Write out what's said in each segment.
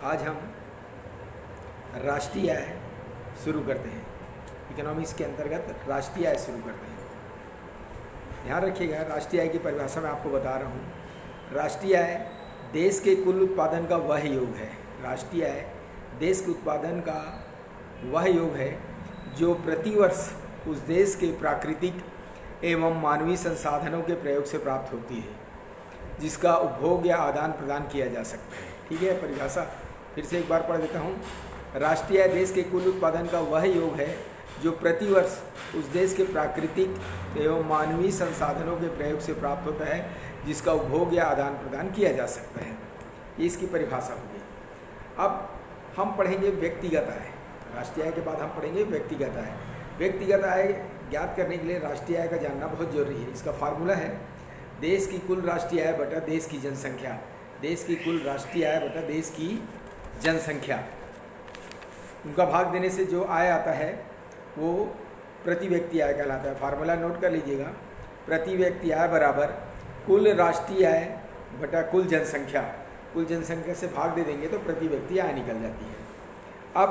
आज हम राष्ट्रीय आय शुरू करते हैं। इकोनॉमिक्स के अंतर्गत राष्ट्रीय आय शुरू करते हैं। ध्यान रखिएगा, राष्ट्रीय आय की परिभाषा मैं आपको बता रहा हूँ। राष्ट्रीय आय देश के कुल उत्पादन का वह योग है। राष्ट्रीय आय देश के उत्पादन का वह योग है जो प्रतिवर्ष उस देश के प्राकृतिक एवं मानवीय संसाधनों के प्रयोग से प्राप्त होती है, जिसका उपभोग या आदान प्रदान किया जा सकता है। ठीक है, परिभाषा फिर से एक बार पढ़ देता हूँ। राष्ट्रीय आय देश के कुल उत्पादन का वह योग है जो प्रतिवर्ष उस देश के प्राकृतिक एवं मानवीय संसाधनों के प्रयोग से प्राप्त होता है, जिसका उपभोग या आदान प्रदान किया जा सकता है। ये इसकी परिभाषा होगी। अब हम पढ़ेंगे व्यक्तिगत आय। राष्ट्रीय आय के बाद हम पढ़ेंगे व्यक्तिगत आय। व्यक्तिगत आय ज्ञात करने के लिए राष्ट्रीय आय का जानना बहुत जरूरी है। इसका फार्मूला है देश की कुल राष्ट्रीय आय बटा देश की जनसंख्या। देश की कुल राष्ट्रीय आय बटा देश की जनसंख्या, उनका भाग देने से जो आय आता है वो प्रति व्यक्ति आय कहलाता है। फार्मूला नोट कर लीजिएगा। प्रति व्यक्ति आय बराबर कुल राष्ट्रीय आय बटा कुल जनसंख्या। कुल जनसंख्या से भाग दे देंगे तो प्रति व्यक्ति आय निकल जाती है। अब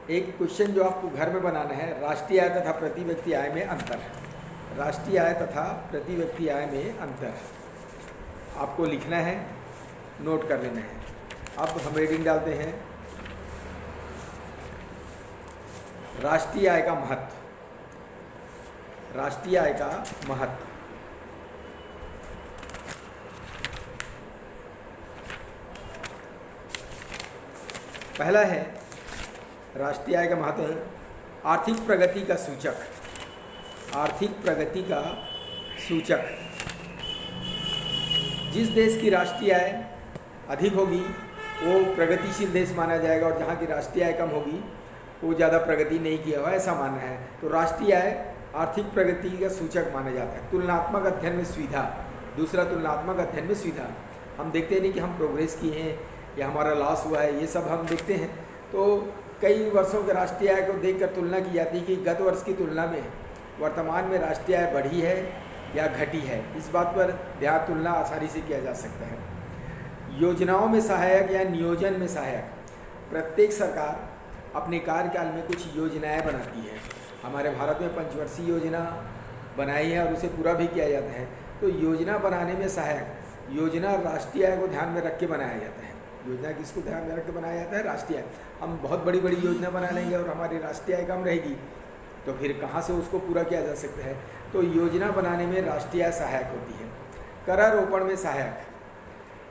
एक क्वेश्चन जो आपको घर में बनाना है, राष्ट्रीय आय तथा प्रति व्यक्ति आय में अंतर। राष्ट्रीय आय तथा प्रति व्यक्ति आय में अंतर आपको लिखना है, नोट कर लेना है। अब हम रीडिंग डालते हैं। राष्ट्रीय आय का महत्व। राष्ट्रीय आय का महत्व पहला है, राष्ट्रीय आय का महत्व है आर्थिक प्रगति का सूचक। आर्थिक प्रगति का सूचक। जिस देश की राष्ट्रीय आय अधिक होगी वो प्रगतिशील देश माना जाएगा, और जहाँ की राष्ट्रीय आय कम होगी वो ज़्यादा प्रगति नहीं किया हुआ, ऐसा मानना है। तो राष्ट्रीय आय आर्थिक प्रगति का सूचक माना जाता है। तुलनात्मक अध्ययन में सुविधा। दूसरा, तुलनात्मक अध्ययन में सुविधा। हम देखते नहीं कि हम प्रोग्रेस किए हैं या हमारा लॉस हुआ है, ये सब हम देखते हैं। तो कई वर्षों के राष्ट्रीय आय को देखकर तुलना की जाती है कि गत वर्ष की तुलना में वर्तमान में राष्ट्रीय आय बढ़ी है या घटी है। इस बात पर ध्यान तुलना आसानी से किया जा सकता है। योजनाओं में सहायक या नियोजन में सहायक। प्रत्येक सरकार अपने कार्यकाल में कुछ योजनाएं बनाती है। हमारे भारत में पंचवर्षीय योजना बनाई है और उसे पूरा भी किया जाता है। तो योजना बनाने में सहायक योजना राष्ट्रीय आय को ध्यान में रख के बनाया जाता है। योजना किसको ध्यान में रख के बनाया जाता है? राष्ट्रीय आय। हम बहुत बड़ी बड़ी योजना बना लेंगे और हमारी राष्ट्रीय आय कम रहेगी तो फिर कहाँ से उसको पूरा किया जा सकता है? तो योजना बनाने में राष्ट्रीय आय सहायक होती है। करारोपण में सहायक।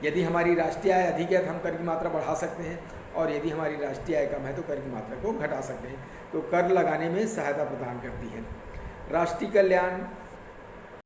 यदि हमारी राष्ट्रीय आय अधिक है तो हम कर की मात्रा बढ़ा सकते हैं, और यदि हमारी राष्ट्रीय आय कम है तो कर की मात्रा को घटा सकते हैं। तो कर लगाने में सहायता प्रदान करती है। राष्ट्रीय कल्याण